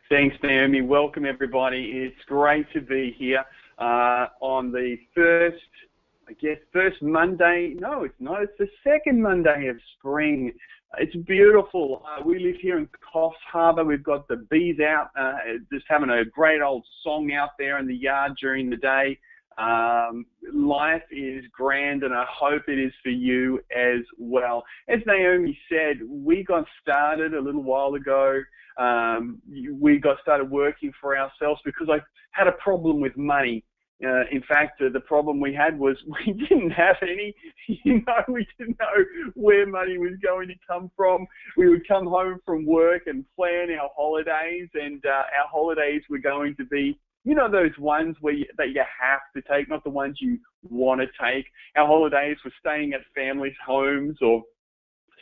Thanks, Naomi. Welcome, everybody. It's great to be here on the first Monday. No, it's not. It's the second Monday of spring. It's beautiful. We live here in Coffs Harbour. We've got the bees out, just having a great old song out there in the yard during the day. Life is grand, and I hope it is for you as well. As Naomi said, we got started a little while ago. We got started working for ourselves because I had a problem with money. In fact, the problem we had was we didn't have any. We didn't know where money was going to come from. We would come home from work and plan our holidays, and our holidays were going to be, those ones that you have to take, not the ones you want to take. Our holidays were staying at families' homes or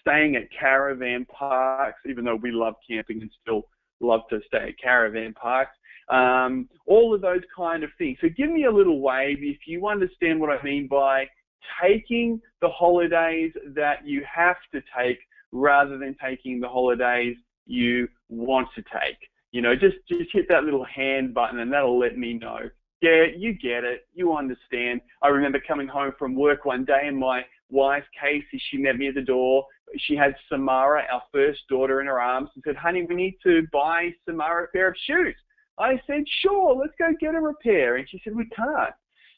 staying at caravan parks, even though we love camping and still love to stay at caravan parks. All of those kind of things. So give me a little wave if you understand what I mean by taking the holidays that you have to take rather than taking the holidays you want to take. Just hit that little hand button and that'll let me know. Yeah, you get it. You understand. I remember coming home from work one day and my wife, Casey, she met me at the door. She had Samara, our first daughter, in her arms and said, "Honey, we need to buy Samara a pair of shoes." I said, "Sure, let's go get her a pair." And she said, "We can't.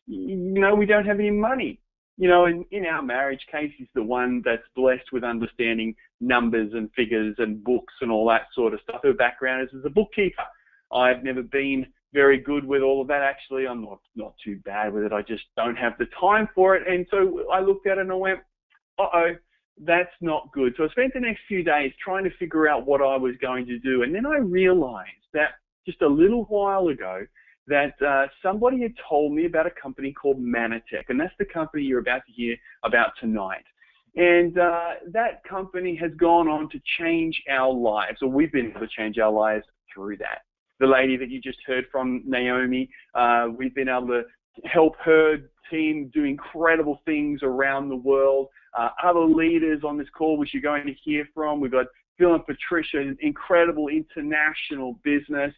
We don't have any money." In our marriage, Casey's the one that's blessed with understanding numbers and figures and books and all that sort of stuff. Her background is as a bookkeeper. I've never been very good with all of that. Actually, I'm not too bad with it. I just don't have the time for it. And so I looked at it and I went, uh-oh, that's not good. So I spent the next few days trying to figure out what I was going to do. And then I realized that just a little while ago that somebody had told me about a company called Manatech, and that's the company you're about to hear about tonight. And that company has gone on to change our lives, or we've been able to change our lives through that. The lady that you just heard from, Naomi, we've been able to help her team do incredible things around the world. Other leaders on this call which you're going to hear from, we've got Phil and Patricia, incredible international business.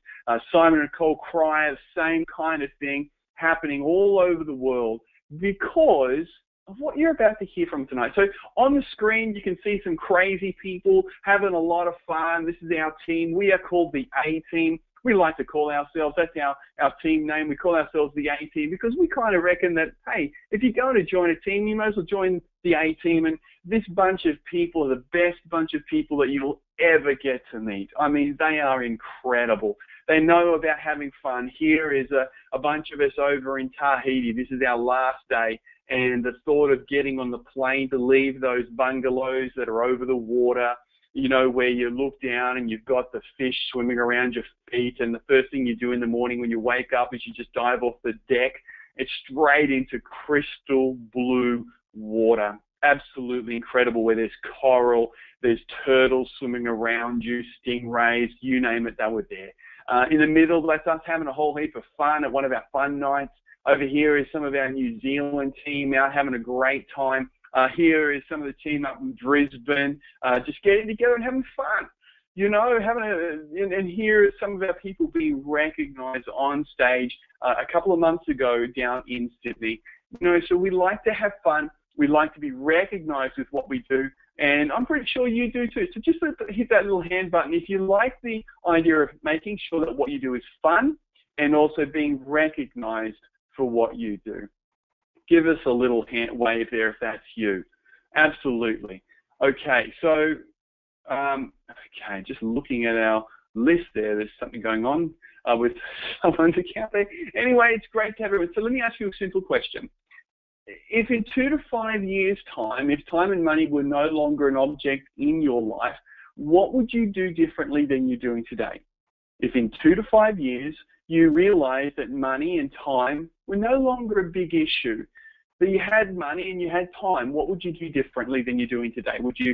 Simon and Nicole Cryer, same kind of thing happening all over the world because of what you're about to hear from tonight. So on the screen, you can see some crazy people having a lot of fun. This is our team. We are called the A-Team. We like to call ourselves, that's our team name. We call ourselves the A-Team because we kind of reckon that, hey, if you're going to join a team, you might as well join the A-Team. And this bunch of people are the best bunch of people that you'll ever get to meet. I mean, they are incredible. They know about having fun. Here is a bunch of us over in Tahiti. This is our last day. And the thought of getting on the plane to leave those bungalows that are over the water, where you look down and you've got the fish swimming around your feet, and the first thing you do in the morning when you wake up is you just dive off the deck. It's straight into crystal blue water. Absolutely incredible, where there's coral, there's turtles swimming around you, stingrays, you name it, they were there. In the middle, that's us having a whole heap of fun at one of our fun nights. Over here is some of our New Zealand team out having a great time. Here is some of the team up in Brisbane, just getting together and having fun, and here are some of our people being recognized on stage a couple of months ago down in Sydney. So we like to have fun. We like to be recognized with what we do, and I'm pretty sure you do too. So just hit that little hand button if you like the idea of making sure that what you do is fun and also being recognized for what you do. Give us a little hand wave there if that's you. Absolutely. Okay, so, just looking at our list there's something going on with someone's account there. Anyway, it's great to have everyone. So let me ask you a simple question. If in 2 to 5 years' time, if time and money were no longer an object in your life, what would you do differently than you're doing today? If in 2 to 5 years, you realize that money and time were no longer a big issue, that you had money and you had time, what would you do differently than you're doing today? Would you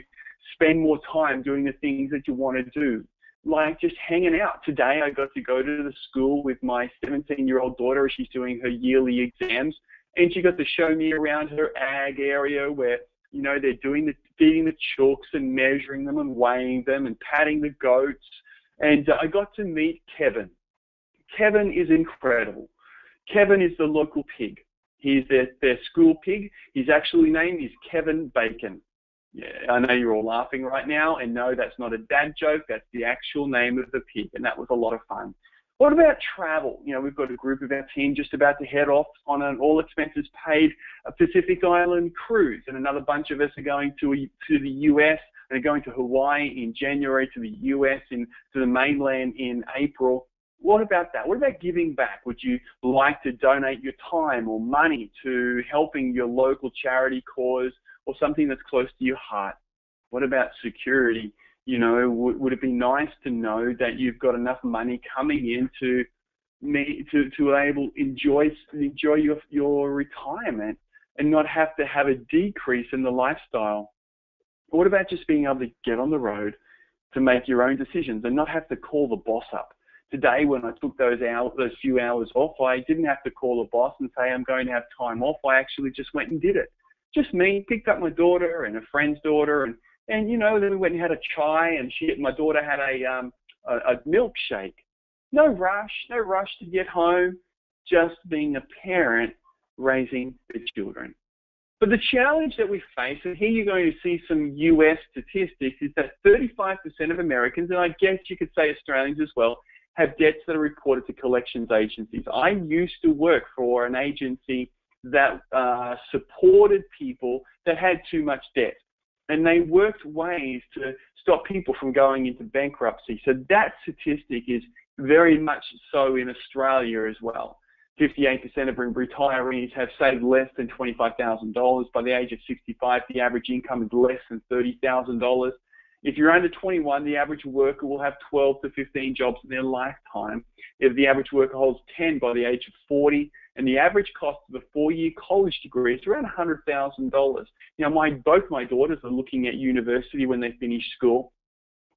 spend more time doing the things that you want to do? Like just hanging out. Today I got to go to the school with my 17-year-old daughter as she's doing her yearly exams, and she got to show me around her ag area where, they're feeding the chooks and measuring them and weighing them and patting the goats. And I got to meet Kevin. Kevin is incredible. Kevin is the local pig. He's their school pig. His actual name is Kevin Bacon. Yeah, I know you're all laughing right now, and no, that's not a dad joke. That's the actual name of the pig, and that was a lot of fun. What about travel? You know, we've got a group of our team just about to head off on an all-expenses-paid Pacific Island cruise, and another bunch of us are going to the U.S. and are going to Hawaii in January, to the U.S. and to the mainland in April. What about that? What about giving back? Would you like to donate your time or money to helping your local charity cause or something that's close to your heart? What about security? You know, would it be nice to know that you've got enough money coming in to enjoy your retirement and not have to have a decrease in the lifestyle? What about just being able to get on the road to make your own decisions and not have to call the boss up? Today, when I took those few hours off, I didn't have to call a boss and say I'm going to have time off. I actually just went and did it. Just me, picked up my daughter and a friend's daughter, and you know, then we went and had a chai, and my daughter had a milkshake. No rush to get home, just being a parent raising the children. But the challenge that we face, and here you're going to see some US statistics, is that 35% of Americans, and I guess you could say Australians as well, have debts that are reported to collections agencies. I used to work for an agency that supported people that had too much debt, and they worked ways to stop people from going into bankruptcy. So that statistic is very much so in Australia as well. 58% of retirees have saved less than $25,000. By the age of 65, the average income is less than $30,000. If you're under 21, the average worker will have 12 to 15 jobs in their lifetime. If the average worker holds 10 by the age of 40, and the average cost of a 4-year college degree is around $100,000. Now, both my daughters are looking at university when they finish school.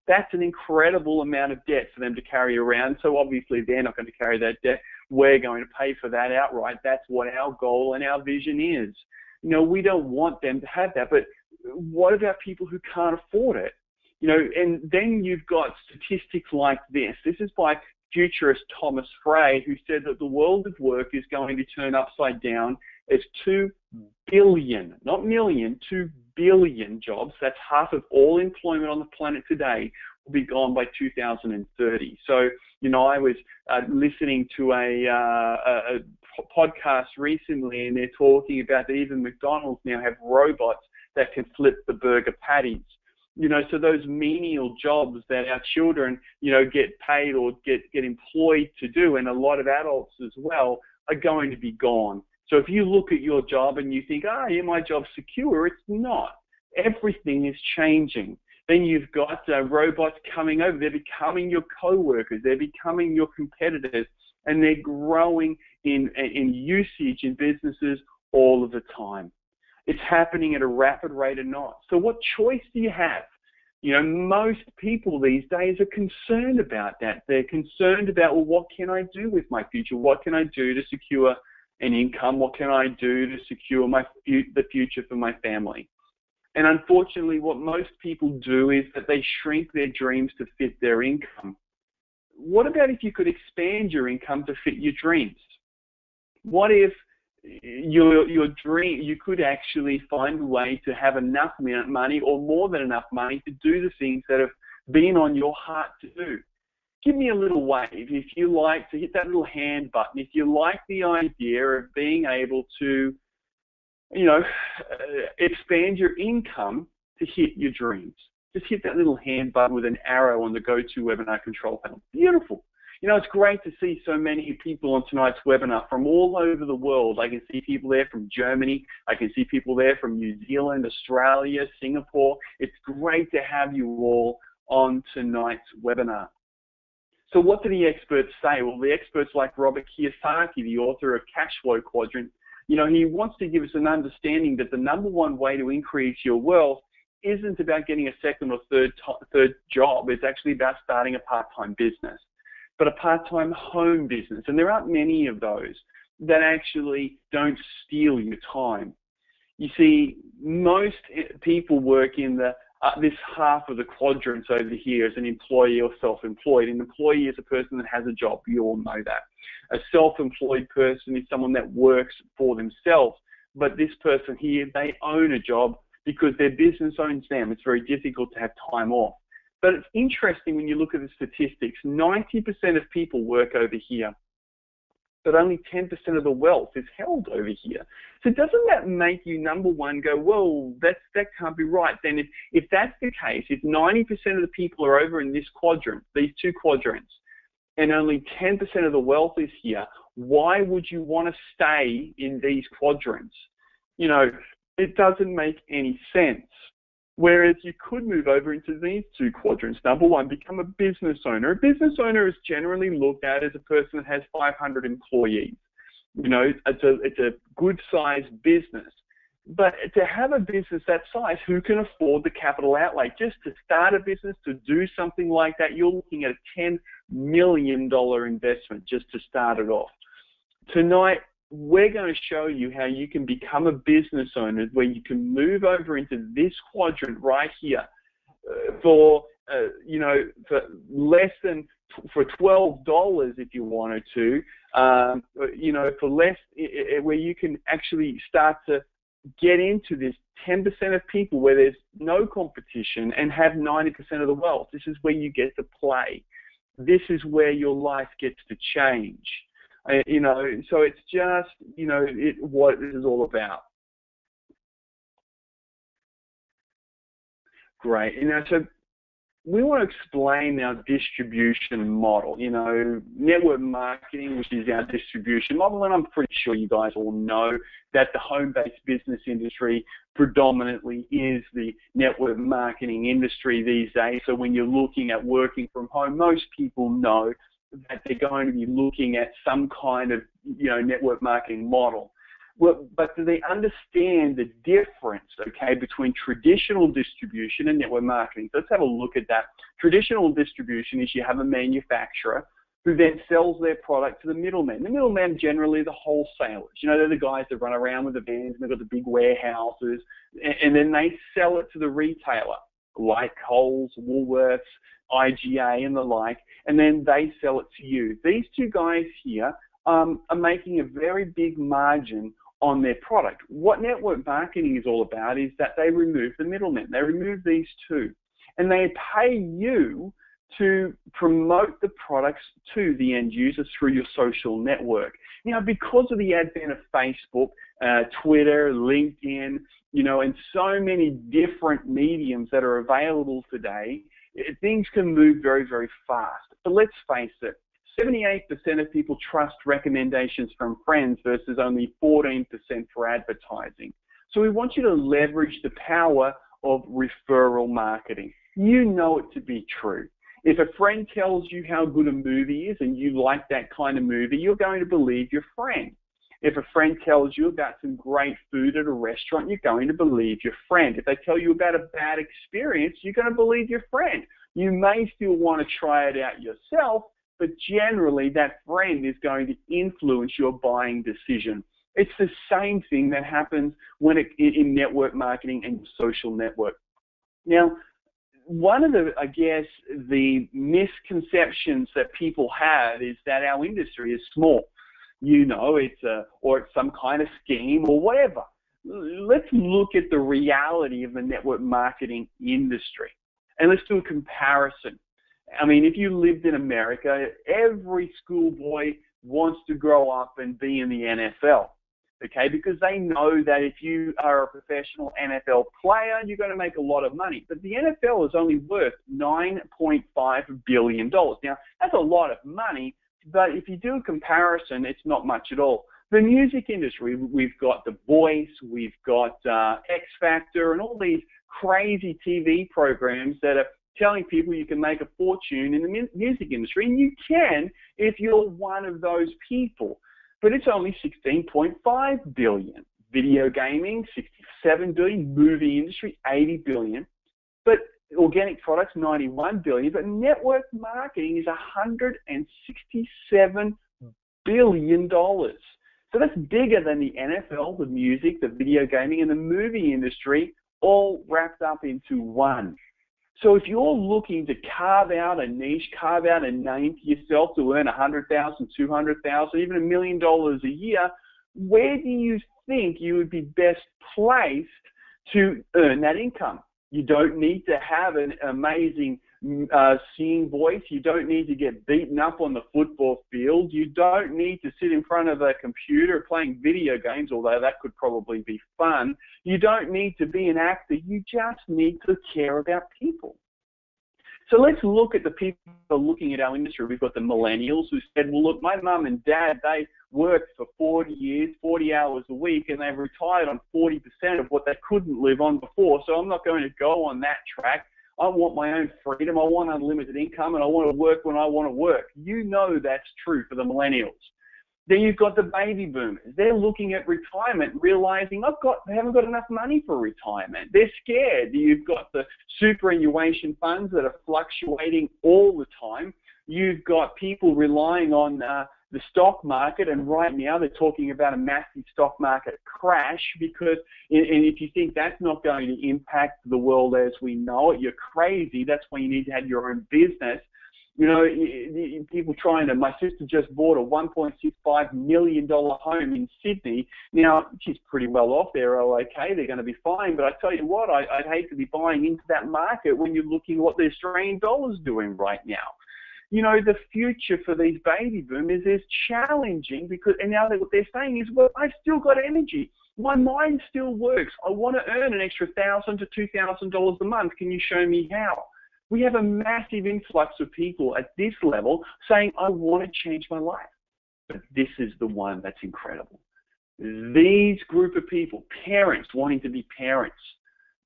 That's an incredible amount of debt for them to carry around. So obviously they're not going to carry that debt. We're going to pay for that outright. That's what our goal and our vision is. You know, we don't want them to have that. But what about people who can't afford it? You know, and then you've got statistics like this. This is by futurist Thomas Frey, who said that the world of work is going to turn upside down as 2 billion, not million, 2 billion jobs. That's half of all employment on the planet today will be gone by 2030. So, you know, I was listening to a podcast recently, and they're talking about that even McDonald's now have robots that can flip the burger patties. You know, so those menial jobs that our children, you know, get paid or get employed to do, and a lot of adults as well, are going to be gone. So if you look at your job and you think, yeah, my job's secure, it's not. Everything is changing. Then you've got robots coming over. They're becoming your co-workers. They're becoming your competitors, and they're growing in usage in businesses all of the time. It's happening at a rapid rate or not. So what choice do you have? You know, most people these days are concerned about that. They're concerned about, well, what can I do with my future? What can I do to secure an income? What can I do to secure the future for my family? And unfortunately, what most people do is that they shrink their dreams to fit their income. What about if you could expand your income to fit your dreams? What if your dream, you could actually find a way to have enough money or more than enough money to do the things that have been on your heart to do? Give me a little wave if you like to hit that little hand button. If you like the idea of being able to, you know, expand your income to hit your dreams. Just hit that little hand button with an arrow on the GoToWebinar control panel. Beautiful. You know, it's great to see so many people on tonight's webinar from all over the world. I can see people there from Germany. I can see people there from New Zealand, Australia, Singapore. It's great to have you all on tonight's webinar. So what do the experts say? Well, the experts like Robert Kiyosaki, the author of Cash Flow Quadrant, you know, he wants to give us an understanding that the number one way to increase your wealth isn't about getting a second or third job. It's actually about starting a part-time business, but a part-time home business. And there aren't many of those that actually don't steal your time. You see, most people work in the this half of the quadrants over here is an employee or self-employed. An employee is a person that has a job. You all know that. A self-employed person is someone that works for themselves. But this person here, they own a job because their business owns them. It's very difficult to have time off. But it's interesting when you look at the statistics. 90% of people work over here, but only 10% of the wealth is held over here. So doesn't that make you, number one, go, whoa, that can't be right? Then if that's the case, if 90% of the people are over in this quadrant, these two quadrants, and only 10% of the wealth is here, why would you want to stay in these quadrants? You know, it doesn't make any sense. Whereas you could move over into these two quadrants. Number one, become a business owner. A business owner is generally looked at as a person that has 500 employees. You know, it's a good-sized business. But to have a business that size, who can afford the capital outlay? Just to start a business, to do something like that, you're looking at a $10 million investment just to start it off. Tonight, we're going to show you how you can become a business owner where you can move over into this quadrant right here for, you know, for less than, for $12 if you wanted to, you know, for less, where you can actually start to get into this 10% of people where there's no competition and have 90% of the wealth. This is where you get to play. This is where your life gets to change. You know, so it's just, you know, what this is all about. Great. You know, so we want to explain our distribution model. You know, network marketing, which is our distribution model, and I'm pretty sure you guys all know that the home-based business industry predominantly is the network marketing industry these days. So when you're looking at working from home, most people know that they're going to be looking at some kind of, you know, network marketing model. Well, but do they understand the difference, okay, between traditional distribution and network marketing? So let's have a look at that. Traditional distribution is you have a manufacturer who then sells their product to the middleman. The middlemen generally are the wholesalers. You know, they're the guys that run around with the vans and they've got the big warehouses, and then they sell it to the retailer, like Coles, Woolworths, IGA and the like, and then they sell it to you. These two guys here are making a very big margin on their product. What network marketing is all about is that they remove the middlemen. They remove these two, and they pay you to promote the products to the end users through your social network. You know, because of the advent of Facebook, Twitter, LinkedIn, you know, and so many different mediums that are available today, things can move very, very fast. But let's face it, 78% of people trust recommendations from friends versus only 14% for advertising. So we want you to leverage the power of referral marketing. You know it to be true. If a friend tells you how good a movie is and you like that kind of movie, you're going to believe your friend. If a friend tells you about some great food at a restaurant, you're going to believe your friend. If they tell you about a bad experience, you're going to believe your friend. You may still want to try it out yourself, but generally that friend is going to influence your buying decision. It's the same thing that happens when in network marketing and social network. Now, one of the, I guess, the misconceptions that people have is that our industry is small. You know, it's some kind of scheme or whatever. Let's look at the reality of the network marketing industry, and let's do a comparison. I mean, if you lived in America, every schoolboy wants to grow up and be in the NFL, okay? Because they know that if you are a professional NFL player, you're going to make a lot of money. But the NFL is only worth $9.5 billion. Now, that's a lot of money, but if you do a comparison, it's not much at all. The music industry, we've got The Voice, we've got X Factor, and all these crazy TV programs that are telling people you can make a fortune in the music industry, and you can if you're one of those people. But it's only $16.5 billion. Video gaming, $67 billion. Movie industry, $80 billion. But organic products, $91 billion. But network marketing is $167 billion. So that's bigger than the NFL, the music, the video gaming, and the movie industry all wrapped up into one. So if you're looking to carve out a niche, carve out a name for yourself to earn $100,000, $200,000, even $1 million a year, where do you think you would be best placed to earn that income? You don't need to have an amazing singing voice. You don't need to get beaten up on the football field. You don't need to sit in front of a computer playing video games, although that could probably be fun. You don't need to be an actor. You just need to care about people. So let's look at the people looking at our industry. We've got the millennials who said, well, look, my mum and dad, they worked for 40 years, 40 hours a week, and they've retired on 40% of what they couldn't live on before, so I'm not going to go on that track. I want my own freedom, I want unlimited income, and I want to work when I want to work. You know that's true for the millennials. Then you've got the baby boomers. They're looking at retirement, realizing they haven't got enough money for retirement. They're scared. You've got the superannuation funds that are fluctuating all the time. You've got people relying on the stock market, and right now they're talking about a massive stock market crash because, and if you think that's not going to impact the world as we know it, you're crazy. That's why you need to have your own business. You know, people my sister just bought a $1.65 million home in Sydney. Now, she's pretty well off. They're okay. They're going to be fine. But I tell you what, I'd hate to be buying into that market when you're looking at what the Australian dollar's doing right now. You know, the future for these baby boomers is challenging because, and now what they're saying is, well, I've still got energy. My mind still works. I want to earn an extra $1,000 to $2,000 a month. Can you show me how? We have a massive influx of people at this level saying, I want to change my life. But this is the one that's incredible. These group of people, parents wanting to be parents,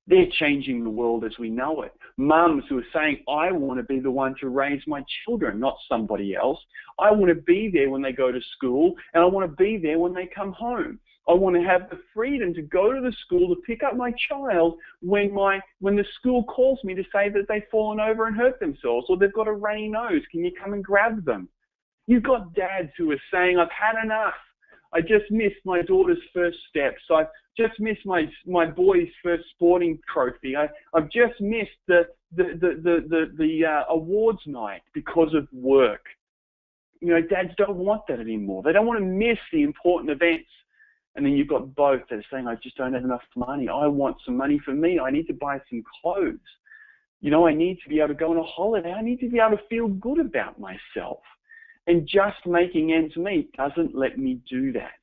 they're changing the world as we know it. Mums who are saying, I want to be the one to raise my children, not somebody else. I want to be there when they go to school, and I want to be there when they come home. I want to have the freedom to go to the school to pick up my child when the school calls me to say that they've fallen over and hurt themselves, or they've got a runny nose. Can you come and grab them? You've got dads who are saying, I've had enough. I just missed my daughter's first steps. I've just missed my boy's first sporting trophy. I've just missed the awards night because of work. You know, dads don't want that anymore. They don't want to miss the important events. And then you've got both that are saying, I just don't have enough money. I want some money for me. I need to buy some clothes. You know, I need to be able to go on a holiday. I need to be able to feel good about myself. And just making ends meet doesn't let me do that.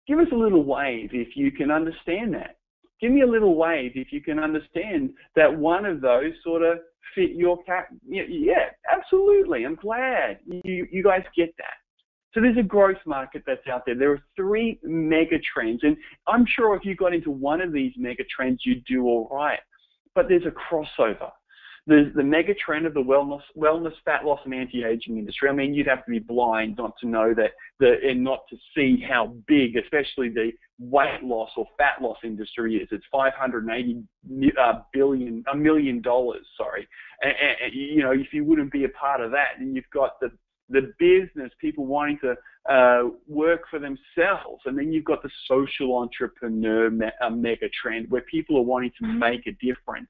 Give us a little wave if you can understand that. Give me a little wave if you can understand that one of those sort of fit your cap. Yeah, absolutely. I'm glad you guys get that. So there's a growth market that's out there. There are 3 mega trends, and I'm sure if you got into one of these mega trends, you'd do all right. But there's a crossover. There's the mega trend of the wellness, fat loss, and anti-aging industry. I mean, you'd have to be blind not to know that, and not to see how big, especially the weight loss or fat loss industry is. It's $580 million. Sorry, and you know, if you wouldn't be a part of that, then you've got the business, people wanting to work for themselves. And then you've got the social entrepreneur mega trend where people are wanting to make a difference.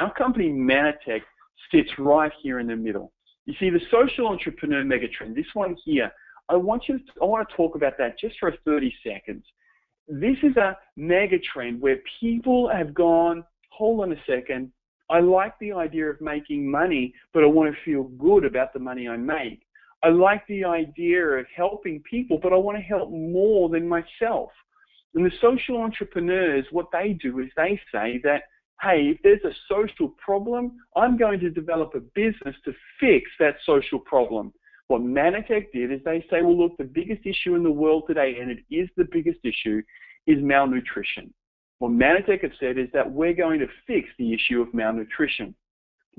Our company, Manatech, sits right here in the middle. You see, the social entrepreneur mega trend, this one here, I want to talk about that just for 30 seconds. This is a mega trend where people have gone, hold on a second, I like the idea of making money, but I want to feel good about the money I make. I like the idea of helping people, but I want to help more than myself. And the social entrepreneurs, what they do is they say that, hey, if there's a social problem, I'm going to develop a business to fix that social problem. What Manatech did is they say, well, look, the biggest issue in the world today, and it is the biggest issue, is malnutrition. What Manatech have said is that we're going to fix the issue of malnutrition.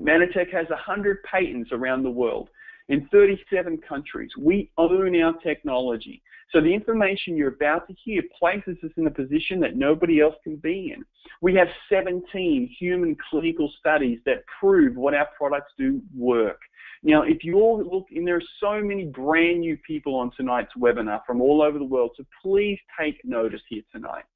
Manatech has 100 patents around the world. In 37 countries. We own our technology. So the information you're about to hear places us in a position that nobody else can be in. We have 17 human clinical studies that prove what our products do work. Now, if you all look, and there are so many brand new people on tonight's webinar from all over the world, so please take notice here tonight.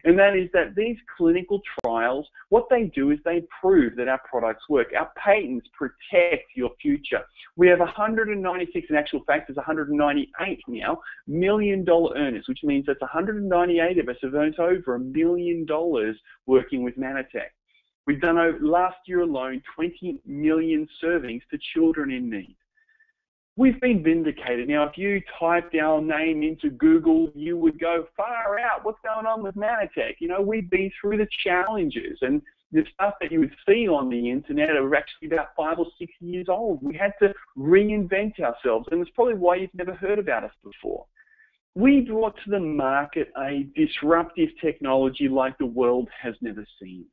And that is that these clinical trials, what they do is they prove that our products work. Our patents protect your future. We have 196, in actual fact, there's 198 now, $1 million earners, which means that's 198 of us have earned over $1 million working with Mannatech. We've done, last year alone, 20 million servings to children in need. We've been vindicated. Now, if you typed our name into Google, you would go, far out, what's going on with Mannatech? You know, we've been through the challenges, and the stuff that you would see on the internet are actually about 5 or 6 years old. We had to reinvent ourselves, and it's probably why you've never heard about us before. We brought to the market a disruptive technology like the world has never seen.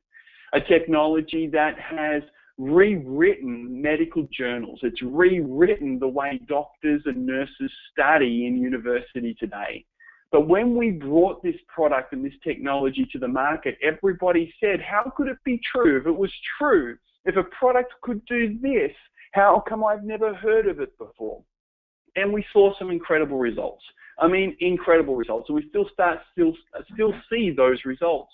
A technology that has rewritten medical journals. It's rewritten the way doctors and nurses study in university today. But when we brought this product and this technology to the market, everybody said, how could it be true? If it was true, if a product could do this, how come I've never heard of it before? And we saw some incredible results. I mean, incredible results. And we still see those results.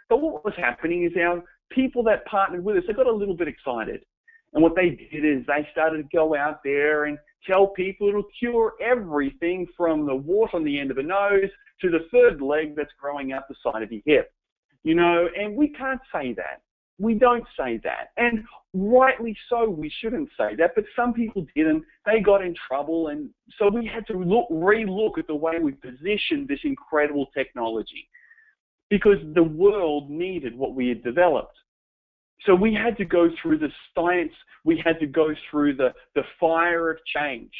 But what was happening is our people that partnered with us, they got a little bit excited. And what they did is they started to go out there and tell people it'll cure everything from the wart on the end of the nose to the third leg that's growing out the side of your hip. You know, and we can't say that. We don't say that. And rightly so, we shouldn't say that. But some people didn't. They got in trouble. And so we had to relook at the way we positioned this incredible technology, because the world needed what we had developed. So we had to go through the science, we had to go through the fire of change.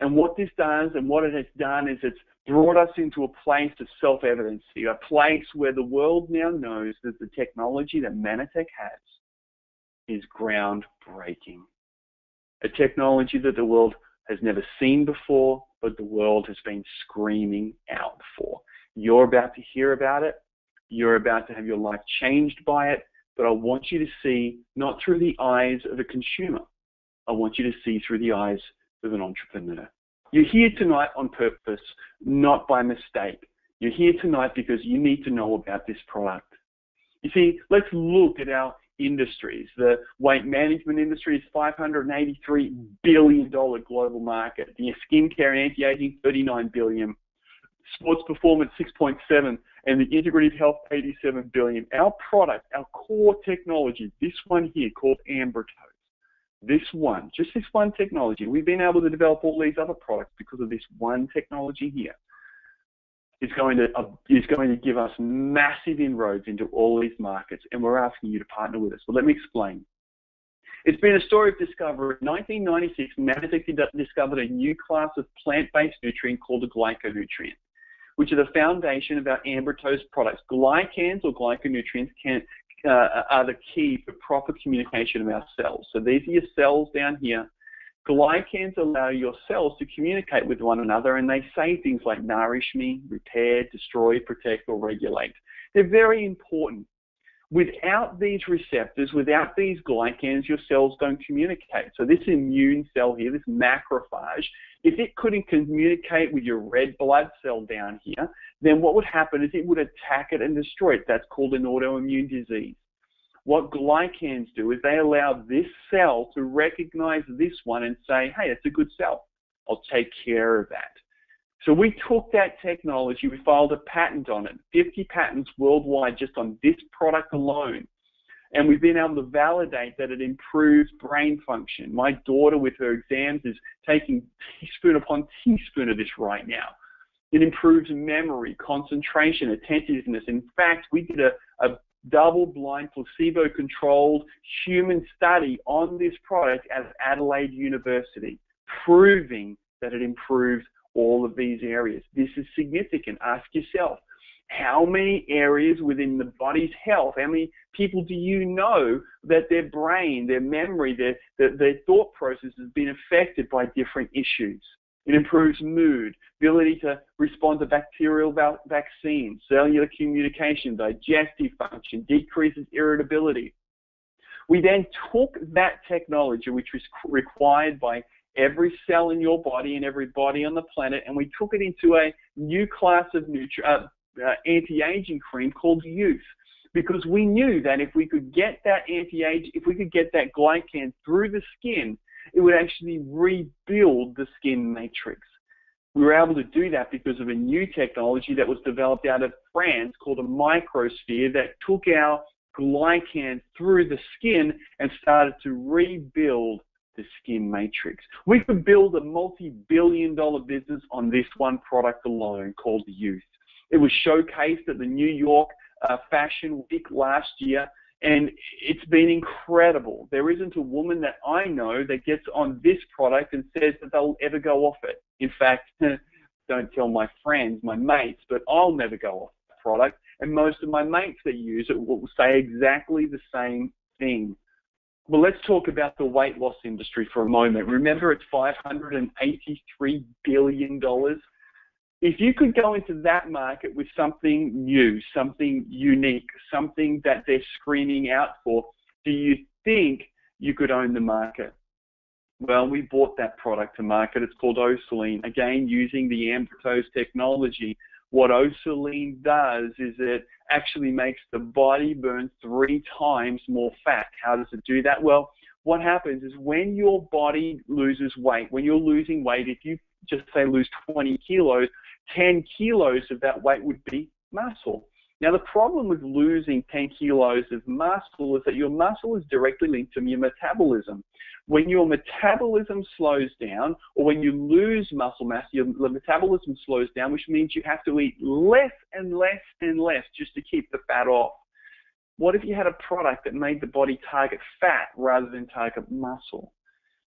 And what this does and what it has done is it's brought us into a place of self-evidency, a place where the world now knows that the technology that Mannatech has is groundbreaking. A technology that the world has never seen before, but the world has been screaming out for. You're about to hear about it. You're about to have your life changed by it. But I want you to see not through the eyes of a consumer. I want you to see through the eyes of an entrepreneur. You're here tonight on purpose, not by mistake. You're here tonight because you need to know about this product. You see, let's look at our industries. The weight management industry is $583 billion global market. The skincare and anti-aging, $39 billion. Sports performance, 6.7, and the integrative health, 87 billion. Our product, our core technology, this one here called Ambritose, this one, just this one technology, we've been able to develop all these other products because of this one technology here, is going to give us massive inroads into all these markets, and we're asking you to partner with us. Well, let me explain. It's been a story of discovery. In 1996, Mannatech discovered a new class of plant-based nutrient called a glyconutrient, which are the foundation of our Ambritose products. Glycans or glyconutrients are the key for proper communication of our cells. So these are your cells down here. Glycans allow your cells to communicate with one another, and they say things like nourish me, repair, destroy, protect, or regulate. They're very important. Without these receptors, without these glycans, your cells don't communicate. So this immune cell here, this macrophage, if it couldn't communicate with your red blood cell down here, then what would happen is it would attack it and destroy it. That's called an autoimmune disease. What glycans do is they allow this cell to recognize this one and say, hey, it's a good cell. I'll take care of that. So we took that technology, we filed a patent on it, 50 patents worldwide just on this product alone. And we've been able to validate that it improves brain function. My daughter with her exams is taking teaspoon upon teaspoon of this right now. It improves memory, concentration, attentiveness. In fact, we did a double-blind, placebo-controlled human study on this product at Adelaide University, proving that it improves all of these areas. This is significant. Ask yourself, how many areas within the body's health, how many people do you know that their brain, their memory, their thought process has been affected by different issues? It improves mood, ability to respond to bacterial vaccines, cellular communication, digestive function, decreases irritability. We then took that technology, which was required by every cell in your body and every body on the planet, and we took it into a new class of anti-aging cream called Youth, because we knew that if we could get that if we could get that glycan through the skin, it would actually rebuild the skin matrix. We were able to do that because of a new technology that was developed out of France called a microsphere that took our glycan through the skin and started to rebuild the skin matrix. We could build a multi-billion-dollar business on this one product alone called Youth. It was showcased at the New York Fashion Week last year, and it's been incredible. There isn't a woman that I know that gets on this product and says that they'll ever go off it. In fact, don't tell my friends, my mates, but I'll never go off the product. And most of my mates that use it will say exactly the same thing. Well, let's talk about the weight loss industry for a moment. Remember, it's $583 billion. If you could go into that market with something new, something unique, something that they're screaming out for, do you think you could own the market? Well, we brought that product to market. It's called Osaline. Again, using the Ambrotose technology. What Osaline does is it actually makes the body burn 3 times more fat. How does it do that? Well, what happens is when your body loses weight, when you're losing weight, if you just say lose 20 kilos, 10 kilos of that weight would be muscle. Now, the problem with losing 10 kilos of muscle is that your muscle is directly linked to your metabolism. When your metabolism slows down, or when you lose muscle mass, your metabolism slows down, which means you have to eat less and less and less just to keep the fat off. What if you had a product that made the body target fat rather than target muscle?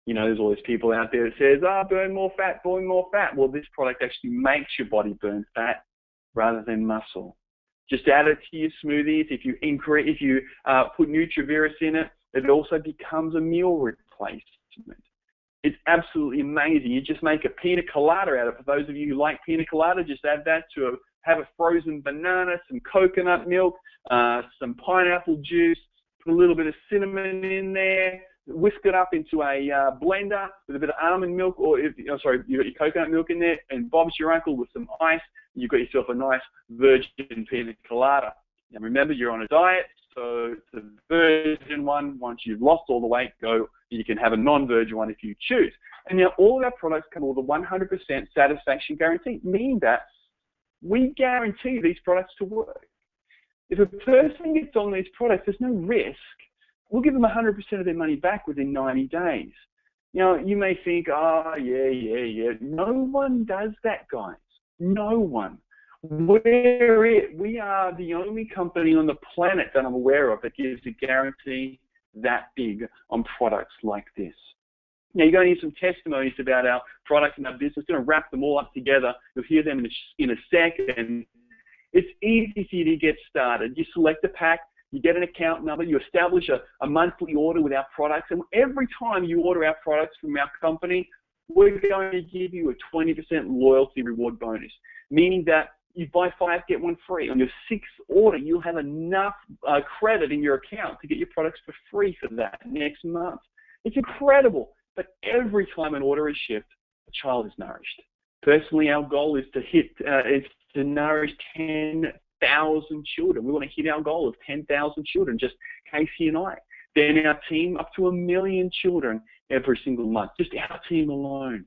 You know, there's always people out there that says, burn more fat, burn more fat. Well, this product actually makes your body burn fat rather than muscle. Just add it to your smoothies. If you put Nutravirus in it, it also becomes a meal replacement. It's absolutely amazing. You just make a pina colada out of it. For those of you who like pina colada, just add that to have a frozen banana, some coconut milk, some pineapple juice, put a little bit of cinnamon in there, whisk it up into a blender with a bit of almond milk, or you've got your coconut milk in there, and Bob's your uncle with some ice. You've got yourself a nice virgin pina colada. Now remember, you're on a diet, so the virgin one, once you've lost all the weight, you can have a non-virgin one if you choose. And now all of our products come with a 100% satisfaction guarantee, meaning that we guarantee these products to work. If a person gets on these products, there's no risk. We'll give them 100% of their money back within 90 days. Now, you may think, yeah. No one does that, guys. No one. We are the only company on the planet that I'm aware of that gives a guarantee that big on products like this. Now, you're going to hear some testimonies about our products and our business. I'm going to wrap them all up together. You'll hear them in a second. It's easy for you to get started. You select a pack, you get an account number, you establish a monthly order with our products, and every time you order our products from our company, we're going to give you a 20% loyalty reward bonus, meaning that you buy 5, get 1 free. On your 6th order, you'll have enough credit in your account to get your products for free for that next month. It's incredible, but every time an order is shipped, a child is nourished. Personally, our goal is to nourish 10,000 children. We want to hit our goal of 10,000 children, just Casey and I. Then our team, up to 1 million children every single month, just our team alone.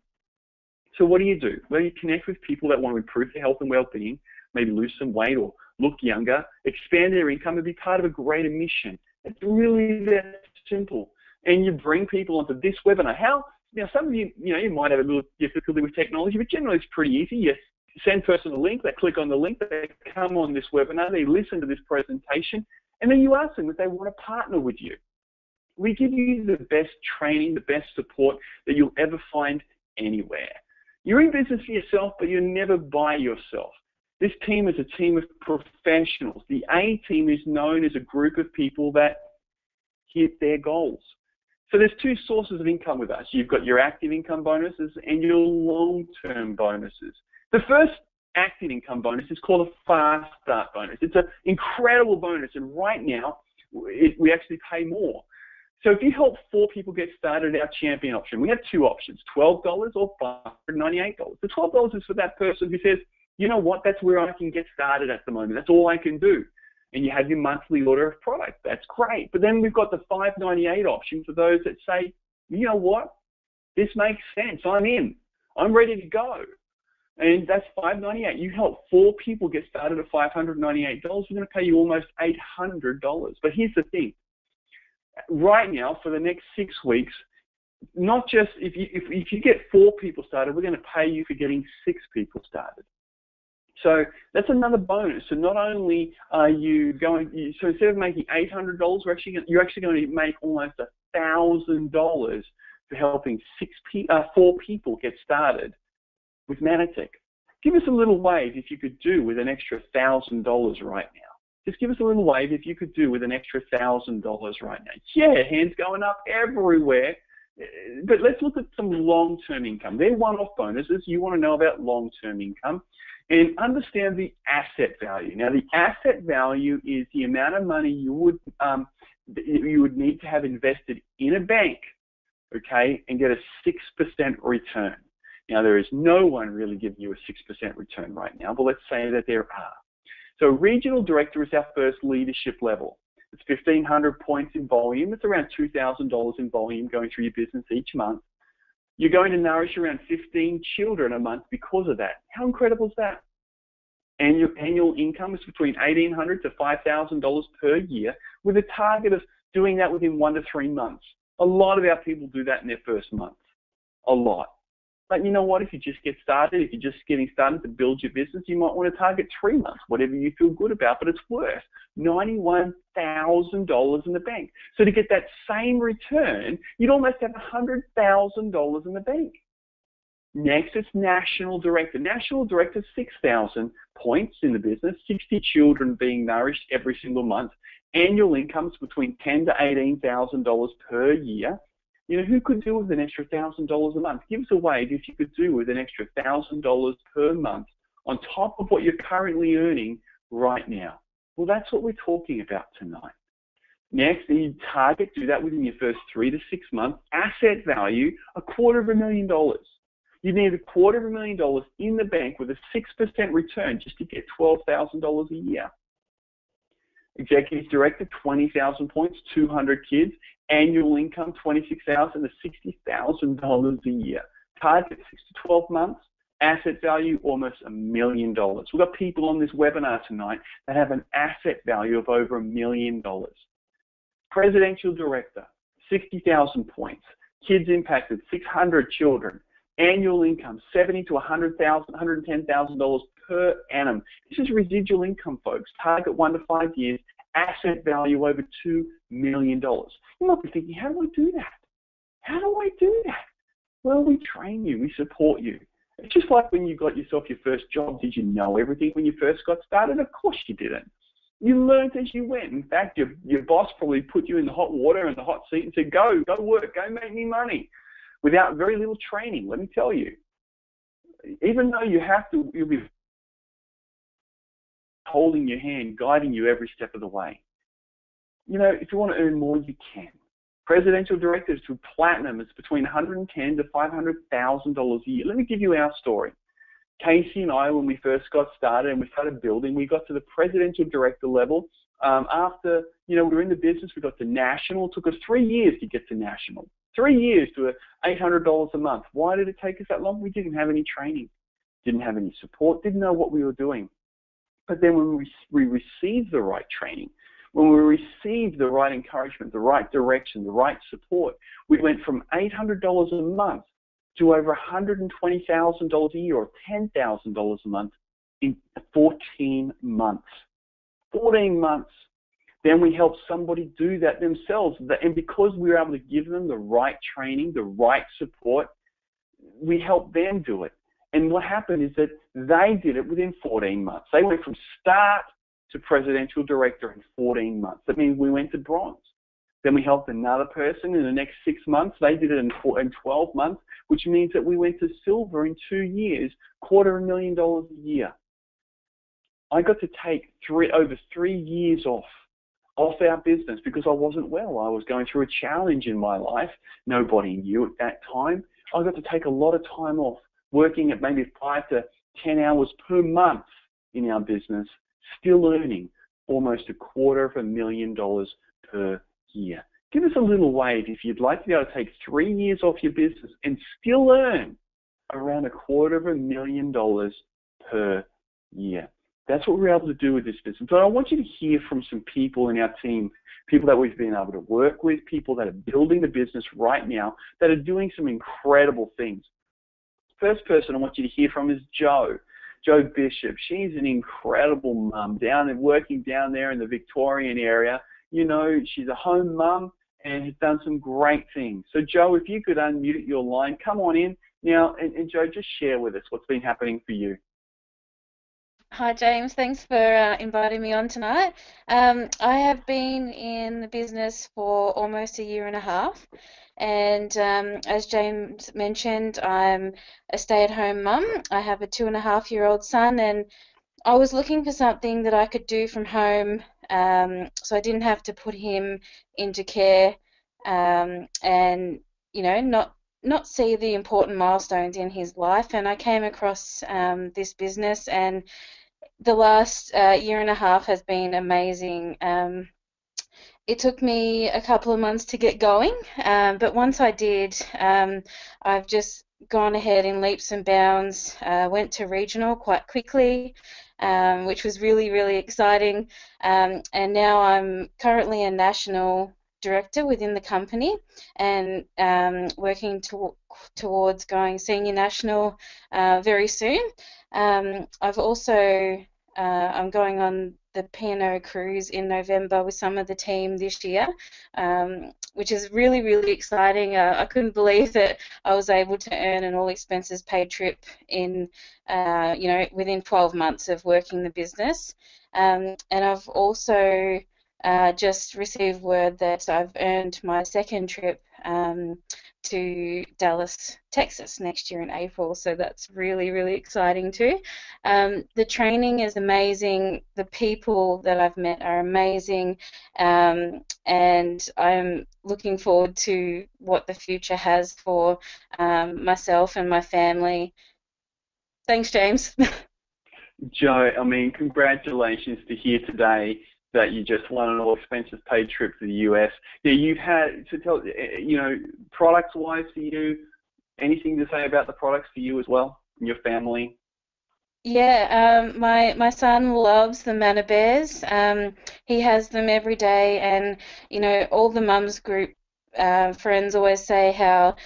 So what do? Well, you connect with people that want to improve their health and well-being, maybe lose some weight or look younger, expand their income, and be part of a greater mission. It's really that simple. And you bring people onto this webinar. Now, some of you, you might have a little difficulty with technology, but generally it's pretty easy. You send a person a link, they click on the link, they come on this webinar, they listen to this presentation, and then you ask them if they want to partner with you. We give you the best training, the best support that you'll ever find anywhere. You're in business for yourself, but you're never by yourself. This team is a team of professionals. The A team is known as a group of people that hit their goals. So there's 2 sources of income with us. You've got your active income bonuses and your long-term bonuses. The first active income bonus is called a Fast Start bonus. It's an incredible bonus, and right now we actually pay more. So if you help 4 people get started at our champion option, we have 2 options, $12 or $598. The $12 is for that person who says, You know what? That's where I can get started at the moment. That's all I can do. And you have your monthly order of product. That's great. But then we've got the $5.98 option for those that say, you know what? This makes sense. I'm in. I'm ready to go. And that's $5.98. You help 4 people get started at $598. We're going to pay you almost $800. But here's the thing. Right now, for the next 6 weeks, not just if you get 4 people started, we're going to pay you for getting 6 people started. So that's another bonus. So not only are you going, so instead of making $800, you're actually going to make almost $1,000 for helping 4 people get started with Mannatech. Give us a little wave if you could do with an extra $1,000 right now. Just give us a little wave if you could do with an extra $1,000 right now. Yeah, hands going up everywhere. But let's look at some long-term income. They're one-off bonuses. You want to know about long-term income and understand the asset value. Now, the asset value is the amount of money you would need to have invested in a bank, okay, and get a 6% return. Now, there is no one really giving you a 6% return right now, but let's say that there are. So regional director is our first leadership level. It's 1,500 points in volume. It's around $2,000 in volume going through your business each month. You're going to nourish around 15 children a month because of that. How incredible is that? And your annual income is between $1,800 to $5,000 per year with a target of doing that within 1 to 3 months. A lot of our people do that in their first month. A lot. But you know what? If you just get started, if you're just getting started to build your business, you might want to target 3 months, whatever you feel good about, but it's worth $91,000 in the bank. So to get that same return, you'd almost have $100,000 in the bank. Next, it's national director. National director, 6,000 points in the business, 60 children being nourished every single month. Annual incomes between $10,000 to $18,000 per year. You know, who could do with an extra $1,000 a month? Give us a wave if you could do with an extra $1,000 per month on top of what you're currently earning right now. Well, that's what we're talking about tonight. Next, you target, do that within your first 3 to 6 months. Asset value, $250,000. You need $250,000 in the bank with a 6% return just to get $12,000 a year. Executive director, 20,000 points, 200 kids. Annual income, $26,000 to $60,000 a year. Target 6 to 12 months. Asset value, almost $1 million. We've got people on this webinar tonight that have an asset value of over $1 million. Presidential director, 60,000 points. Kids impacted, 600 children. Annual income, $70,000 to $110,000 per annum. This is residual income, folks. Target 1 to 5 years. Asset value over $2 million. You might be thinking, how do I do that? How do I do that? Well, we train you. We support you. It's just like when you got yourself your first job. Did you know everything when you first got started? Of course you didn't. You learned as you went. In fact, your boss probably put you in the hot water and the hot seat and said, go work, go make me money, without very little training, let me tell you. Even though you'll be holding your hand, guiding you every step of the way. You know, if you want to earn more, you can. Presidential directors to platinum, it's between $110,000 to $500,000 a year. Let me give you our story. Casey and I, when we first got started and we started building, we got to the presidential director level. After, we were in the business, we got to national. It took us 3 years to get to national. 3 years to $800 a month. Why did it take us that long? We didn't have any training, didn't have any support, didn't know what we were doing. But then when we received the right training, when we received the right encouragement, the right direction, the right support, we went from $800 a month to over $120,000 a year or $10,000 a month in 14 months. 14 months. Then we helped somebody do that themselves. And because we were able to give them the right training, the right support, we helped them do it. And what happened is that they did it within 14 months. They went from start to presidential director in 14 months. That means we went to bronze. Then we helped another person in the next 6 months. They did it in 12 months, which means that we went to silver in 2 years, $250,000 a year. I got to take over 3 years off our business because I wasn't well. I was going through a challenge in my life. Nobody knew at that time. I got to take a lot of time off, working at maybe 5 to 10 hours per month in our business, still earning almost $250,000 per year. Give us a little wave if you'd like to be able to take 3 years off your business and still earn around $250,000 per year. That's what we're able to do with this business. But I want you to hear from some people in our team, people that we've been able to work with, people that are building the business right now that are doing some incredible things. First person I want you to hear from is Jo Bishop. She's an incredible mum working down there in the Victorian area. You know, she's a home mum and has done some great things. So Jo, if you could unmute your line, come on in now, and Jo, just share with us what's been happening for you. Hi James, thanks for inviting me on tonight. I have been in the business for almost a year and a half, and as James mentioned, I'm a stay-at-home mum. I have a 2.5-year-old son, and I was looking for something that I could do from home, so I didn't have to put him into care, and you know, not see the important milestones in his life. And I came across this business, and the last year and a half has been amazing. It took me a couple of months to get going, but once I did, I've just gone ahead in leaps and bounds, went to regional quite quickly, which was really, really exciting, and now I'm currently a national director within the company, and working towards going senior national very soon. I've also I'm going on the P&O cruise in November with some of the team this year, which is really, really exciting. I couldn't believe that I was able to earn an all expenses paid trip in, within 12 months of working the business. And I've also just received word that I've earned my second trip to Dallas, Texas next year in April, so that's really, really exciting too. The training is amazing, the people that I've met are amazing, and I'm looking forward to what the future has for myself and my family. Thanks, James. Jo, I mean, congratulations to hear today that you just won an all-expenses paid trip to the US. Yeah, you've had to tell, products-wise for you, anything to say about the products for you as well and your family? Yeah, my son loves the Manor Bears. He has them every day, and all the mums group friends always say how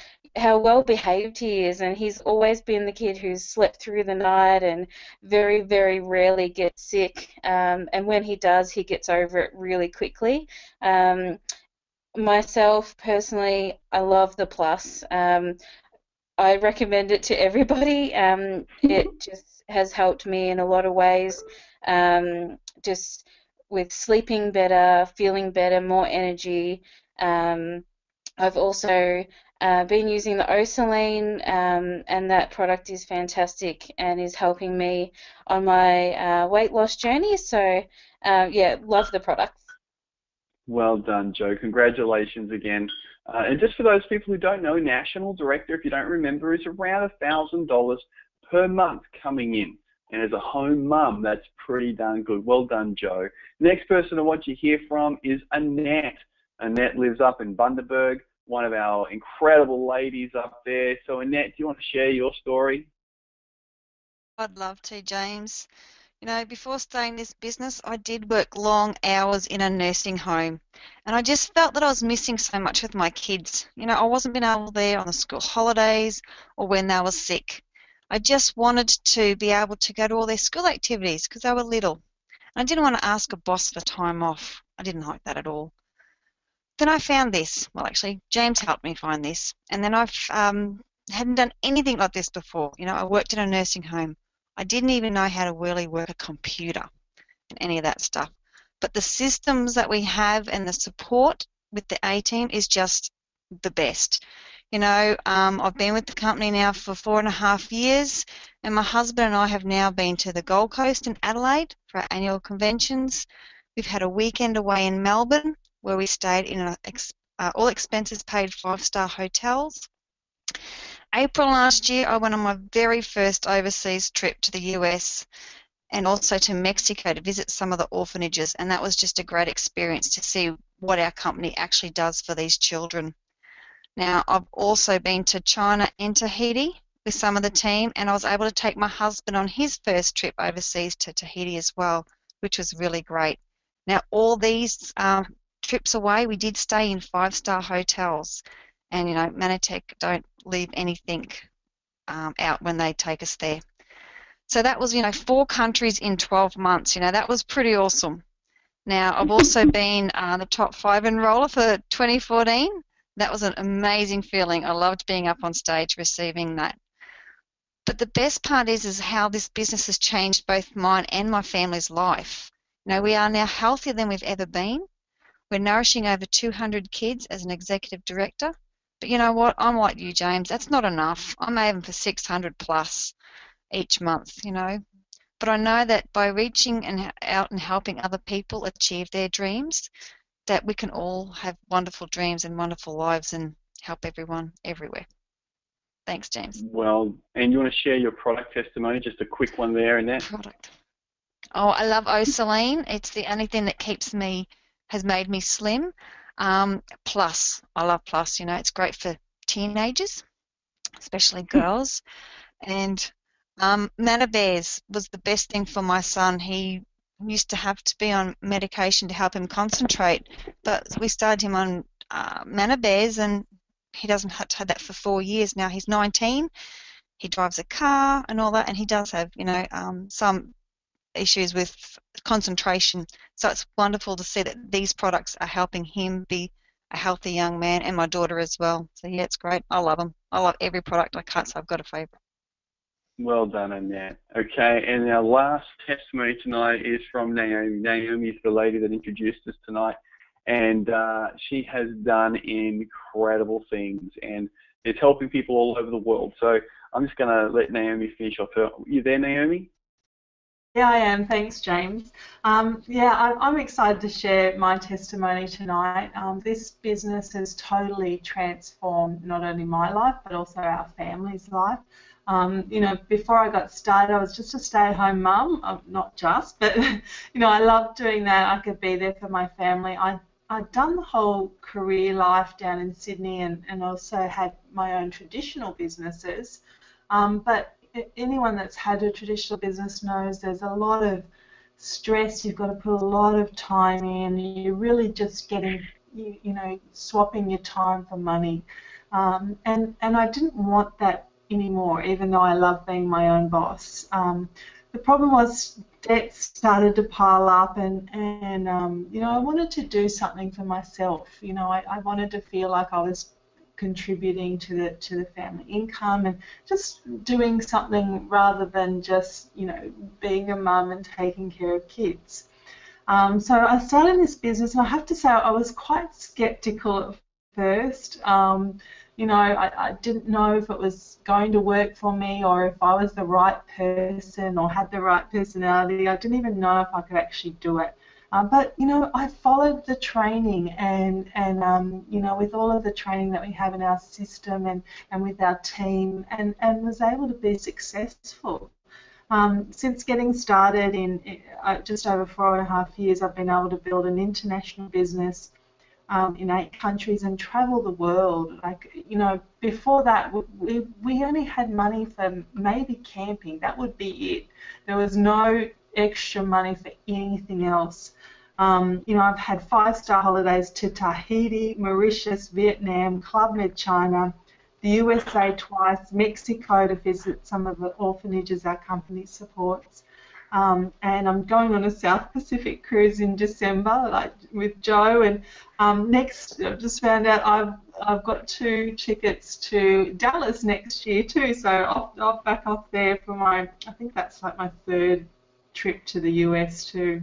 well behaved he is, and he's always been the kid who's slept through the night and very, very rarely gets sick. And when he does, he gets over it really quickly. Myself personally, I love the Plus. I recommend it to everybody. It just has helped me in a lot of ways, just with sleeping better, feeling better, more energy. I've also been using the Osaline, and that product is fantastic and is helping me on my weight loss journey. So, yeah, love the products. Well done, Jo. Congratulations again. And just for those people who don't know, National Director, if you don't remember, is around $1,000 per month coming in. And as a home mum, that's pretty darn good. Well done, Jo. Next person I want you to hear from is Annette. Annette lives up in Bundaberg, one of our incredible ladies up there. So Annette, do you want to share your story? I'd love to, James. Before starting this business, I did work long hours in a nursing home, and I just felt that I was missing so much with my kids. I wasn't being able there on the school holidays or when they were sick. I just wanted to be able to go to all their school activities because they were little. I didn't want to ask a boss for time off. I didn't like that at all. Then I found this. Well, actually, James helped me find this, and then I've hadn't done anything like this before. I worked in a nursing home. I didn't even know how to really work a computer and any of that stuff. But the systems that we have and the support with the A team is just the best. I've been with the company now for 4.5 years, and my husband and I have now been to the Gold Coast and Adelaide for our annual conventions. We've had a weekend away in Melbourne where we stayed in all expenses paid 5-star hotels. April last year, I went on my very first overseas trip to the US and also to Mexico to visit some of the orphanages, and that was just a great experience to see what our company actually does for these children. Now, I've also been to China and Tahiti with some of the team, and I was able to take my husband on his first trip overseas to Tahiti as well, which was really great. Now, all these trips away, we did stay in five-star hotels, and Manatech don't leave anything out when they take us there. So that was 4 countries in 12 months. That was pretty awesome. Now, I've also been the top 5 enroller for 2014. That was an amazing feeling. I loved being up on stage receiving that. But the best part is how this business has changed both mine and my family's life. We are now healthier than we've ever been. We're nourishing over 200 kids as an executive director. But you know what? I'm like you, James. That's not enough. I'm aiming for 600 plus each month, But I know that by reaching out and helping other people achieve their dreams, that we can all have wonderful dreams and wonderful lives and help everyone everywhere. Thanks, James. Well, and you want to share your product testimony, just a quick one there and that? Product. Oh, I love Osaline. It's the only thing that has made me slim. Plus, I love Plus. It's great for teenagers, especially girls. And Manabears was the best thing for my son. He used to have to be on medication to help him concentrate, but we started him on Manabears, and he doesn't have to have that for 4 years now. He's 19. He drives a car and all that, and he does have, some issues with concentration. So it's wonderful to see that these products are helping him be a healthy young man, and my daughter as well. So yeah, it's great. I love them. I love every product. I can't say I've got a favourite. Well done, Annette. Okay, and our last testimony tonight is from Naomi. Naomi is the lady that introduced us tonight, and she has done incredible things, and it's helping people all over the world. So I'm just going to let Naomi finish off her. You there, Naomi? Yeah, I am. Thanks, James. I'm excited to share my testimony tonight. This business has totally transformed not only my life, but also our family's life. Before I got started, I was just a stay-at-home mum, not just, but, I loved doing that. I could be there for my family. I'd done the whole career life down in Sydney and also had my own traditional businesses, but anyone that's had a traditional business knows there's a lot of stress. You've got to put a lot of time in. You're really just getting, swapping your time for money. And I didn't want that anymore, even though I love being my own boss. The problem was debt started to pile up, and I wanted to do something for myself. I wanted to feel like I was contributing to the family income and just doing something rather than just being a mum and taking care of kids. So I started this business, and I have to say I was quite skeptical at first. I didn't know if it was going to work for me or if I was the right person or had the right personality. I didn't even know if I could actually do it. But I followed the training, and with all of the training that we have in our system and with our team, and was able to be successful. Since getting started in just over 4.5 years, I've been able to build an international business in 8 countries and travel the world. Before that, we only had money for maybe camping. That would be it. There was no extra money for anything else. I've had 5-star holidays to Tahiti, Mauritius, Vietnam, Club Med China, the USA twice, Mexico to visit some of the orphanages our company supports. And I'm going on a South Pacific cruise in December, with Joe. And next, I've just found out I've got 2 tickets to Dallas next year too. So I'll back off there for I think that's like my 3rd trip to the US too.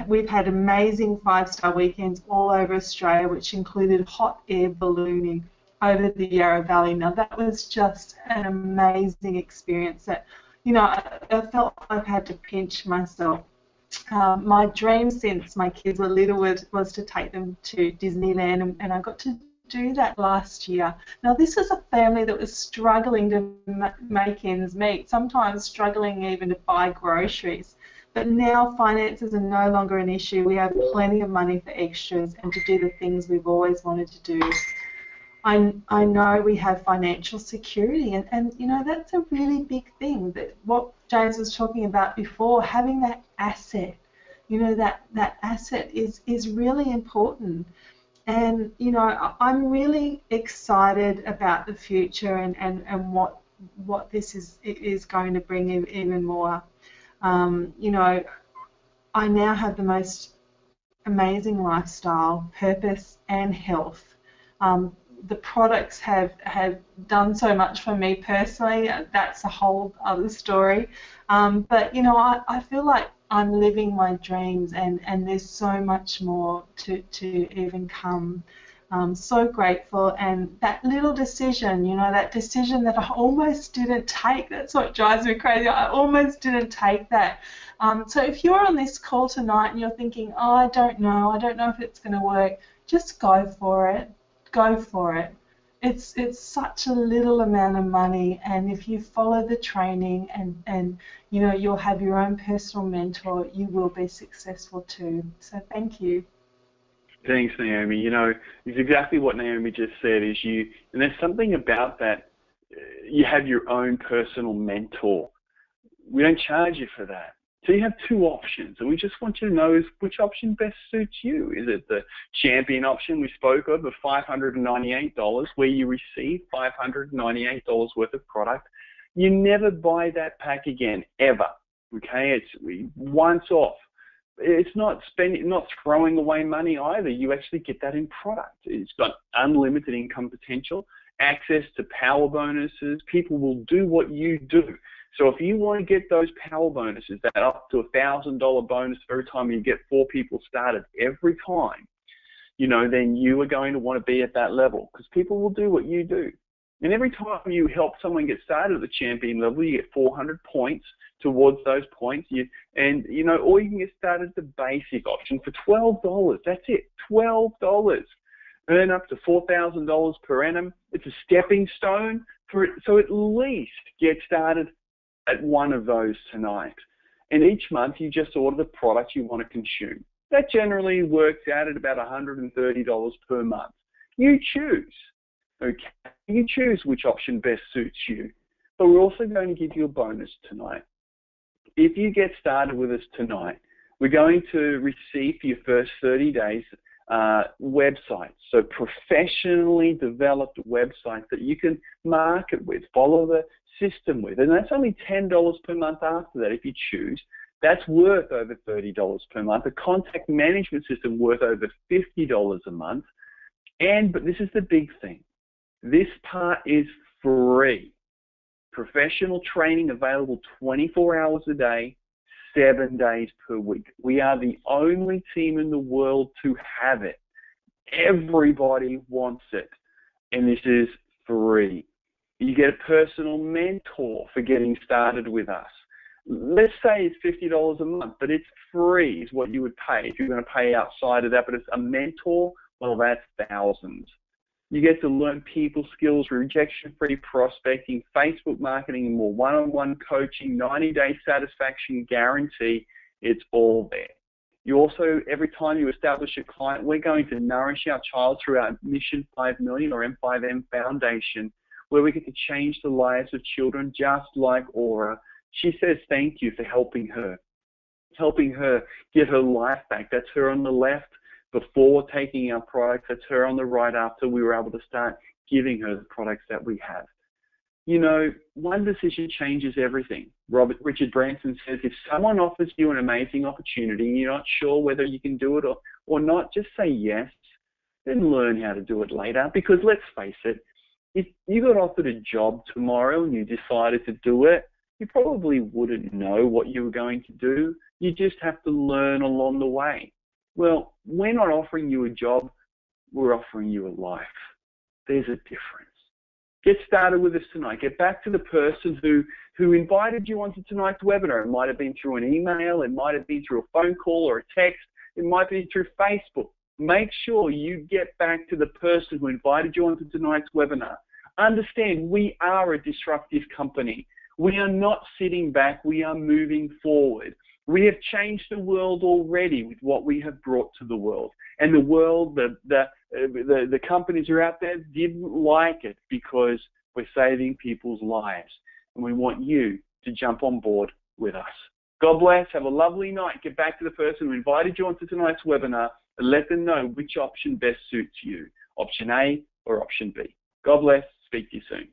We've had amazing 5-star weekends all over Australia, which included hot air ballooning over the Yarra Valley. Now that was just an amazing experience that, I felt like I had to pinch myself. My dream since my kids were little was to take them to Disneyland, and I got to do that last year. Now, this is a family that was struggling to make ends meet, sometimes struggling even to buy groceries. But now finances are no longer an issue. We have plenty of money for extras and to do the things we've always wanted to do. I know we have financial security, and you know, that's a really big thing. That what James was talking about before, having that asset, you know, that asset is really important. And you know, I'm really excited about the future and what this is going to bring even more. You know, I now have the most amazing lifestyle, purpose, and health. The products have done so much for me personally. That's a whole other story. But you know, I feel like I'm living my dreams, and there's so much more to even come. I'm so grateful, and that little decision, you know, that decision that I almost didn't take, that's what drives me crazy. I almost didn't take that. So if you're on this call tonight and you're thinking, oh, I don't know if it's going to work, just go for it. Go for it. It's such a little amount of money, and if you follow the training and you know, you'll have your own personal mentor, you will be successful too. So thank you. Thanks, Naomi. You know, it's exactly what Naomi just said. And there's something about that. You have your own personal mentor. We don't charge you for that. So you have two options, and we just want you to know which option best suits you. Is it the champion option we spoke of $598, where you receive $598 worth of product? You never buy that pack again, ever. Okay, it's once off. It's not throwing away money either. You actually get that in product. It's got unlimited income potential, access to power bonuses. People will do what you do. So if you want to get those power bonuses, that up to $1,000 bonus every time you get 4 people started every time, you know, then you are going to want to be at that level, because people will do what you do. And every time you help someone get started at the champion level, you get 400 points towards those points. You know, or you can get started at the basic option for $12. That's it, $12. Earn up to $4,000 per annum. It's a stepping stone for it. So at least get started at one of those tonight. And each month you just order the product you want to consume. That generally works out at about $130 per month. You choose. Okay, you choose which option best suits you. But we're also going to give you a bonus tonight. If you get started with us tonight, we're going to receive for your first 30 days websites, so professionally developed websites that you can market with, follow the system with, and that's only $10 per month after that if you choose. That's worth over $30 per month. A contact management system worth over $50 a month. But this is the big thing. This part is free. Professional training available 24 hours a day, 7 days per week. We are the only team in the world to have it. Everybody wants it, and this is free. You get a personal mentor for getting started with us. Let's say it's $50 a month, but it's free is what you would pay if you're going to pay outside of that. But it's a mentor, well, that's thousands. You get to learn people skills, rejection-free prospecting, Facebook marketing, and more one-on-one coaching, 90-day satisfaction guarantee. It's all there. You also, every time you establish a client, we're going to nourish our child through our Mission 5 Million or M5M Foundation, where we get to change the lives of children just like Aura. She says thank you for helping her get her life back. That's her on the left before taking our products. That's her on the right after we were able to start giving her the products that we have. You know, one decision changes everything. Richard Branson says if someone offers you an amazing opportunity and you're not sure whether you can do it or not, just say yes, then learn how to do it later. Because let's face it, if you got offered a job tomorrow and you decided to do it, you probably wouldn't know what you were going to do. You just have to learn along the way. Well, we're not offering you a job, we're offering you a life. There's a difference. Get started with us tonight. Get back to the person who invited you onto tonight's webinar. It might have been through an email, it might have been through a phone call or a text, it might be through Facebook. make sure you get back to the person who invited you onto tonight's webinar. Understand, we are a disruptive company. We are not sitting back, we are moving forward. We have changed the world already with what we have brought to the world. And the world, the companies who are out there didn't like it because we're saving people's lives. And we want you to jump on board with us. God bless, have a lovely night. Get back to the person who invited you onto tonight's webinar and let them know which option best suits you, option A or option B. God bless, speak to you soon.